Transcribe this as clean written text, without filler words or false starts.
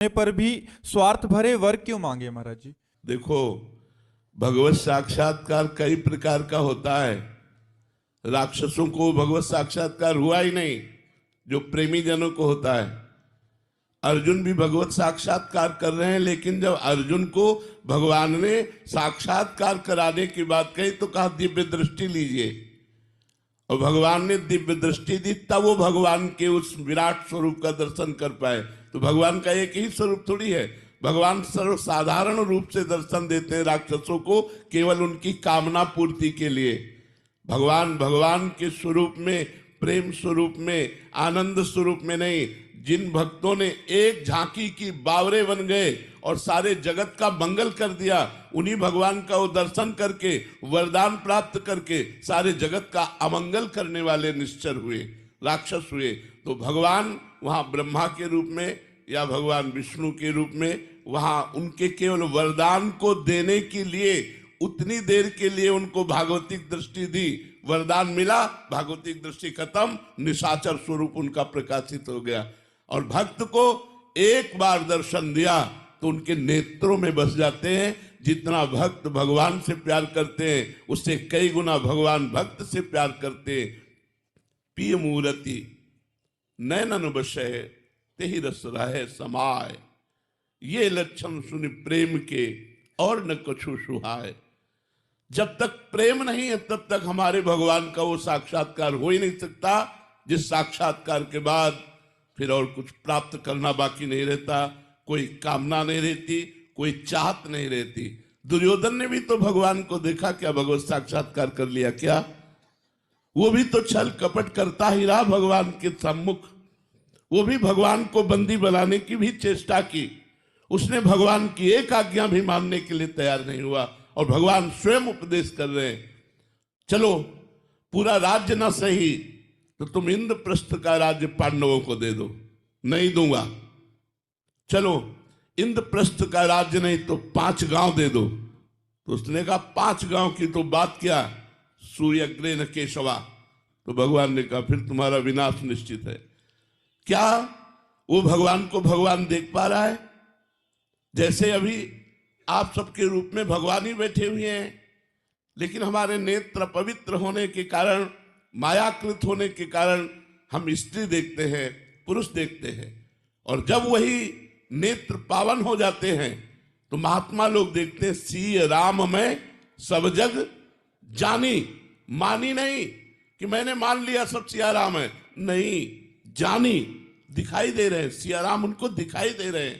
पर भी स्वार्थ भरे वर क्यों मांगे महाराज जी? देखो, भगवत साक्षात्कार कई प्रकार का होता है। राक्षसों को भगवत साक्षात्कार हुआ ही नहीं जो प्रेमी जनों को होता है। अर्जुन भी भगवत साक्षात्कार कर रहे हैं, लेकिन जब अर्जुन को भगवान ने साक्षात्कार कराने की बात कही तो कहा दिव्य दृष्टि लीजिए, और भगवान ने दिव्य दृष्टि दी, तब वो भगवान के उस विराट स्वरूप का दर्शन कर पाए। तो भगवान का एक ही स्वरूप थोड़ी है, भगवान सर्वसाधारण रूप से दर्शन देते हैं राक्षसों को, केवल उनकी कामना पूर्ति के लिए। भगवान के स्वरूप में, प्रेम स्वरूप में, आनंद स्वरूप में नहीं। जिन भक्तों ने एक झांकी की बावरे बन गए और सारे जगत का मंगल कर दिया, उन्हीं भगवान का वो दर्शन करके, वरदान प्राप्त करके सारे जगत का अमंगल करने वाले निश्चर हुए, राक्षस हुए। तो भगवान वहां ब्रह्मा के रूप में या भगवान विष्णु के रूप में, वहां उनके केवल वरदान को देने के लिए उतनी देर के लिए उनको भागवतिक दृष्टि दी, वरदान मिला, भागवतिक दृष्टि खत्म, निशाचर स्वरूप उनका प्रकाशित हो गया। और भक्त को एक बार दर्शन दिया तो उनके नेत्रों में बस जाते हैं। जितना भक्त भगवान से प्यार करते हैं उससे कई गुना भगवान भक्त से प्यार करते हैं। पिय मूर्ति नैनन बसय तेहि रस रहे समाय, ये लक्षण सुनि प्रेम के और न कछु सुहाय। जब तक प्रेम नहीं है तब तक हमारे भगवान का वो साक्षात्कार हो ही नहीं सकता, जिस साक्षात्कार के बाद फिर और कुछ प्राप्त करना बाकी नहीं रहता, कोई कामना नहीं रहती, कोई चाहत नहीं रहती। दुर्योधन ने भी तो भगवान को देखा क्या? भगवत साक्षात्कार कर लिया क्या? वो भी तो छल कपट करता ही रहा भगवान के सम्मुख। वो भी भगवान को बंदी बनाने की भी चेष्टा की, उसने भगवान की एक आज्ञा भी मानने के लिए तैयार नहीं हुआ। और भगवान स्वयं उपदेश कर रहे हैं, चलो पूरा राज्य ना सही तो तुम इंद्रप्रस्थ का राज्य पांडवों को दे दो। नहीं दूंगा। चलो इंद्रप्रस्थ का राज्य नहीं तो 5 गांव दे दो। तो उसने कहा 5 गांव की तो बात क्या, सूर्यग्रे न केशवा। तो भगवान ने कहा फिर तुम्हारा विनाश निश्चित है। क्या वो भगवान को भगवान देख पा रहा है? जैसे अभी आप सबके रूप में भगवान ही बैठे हुए हैं, लेकिन हमारे नेत्र पवित्र होने के कारण, मायाकृत होने के कारण हम स्त्री देखते हैं, पुरुष देखते हैं। और जब वही नेत्र पावन हो जाते हैं तो महात्मा लोग देखते हैं सिय राम में सब जग जानी। मानी नहीं कि मैंने मान लिया सब सिया राम है, नहीं, जानी, दिखाई दे रहे हैं, सिया राम उनको दिखाई दे रहे हैं।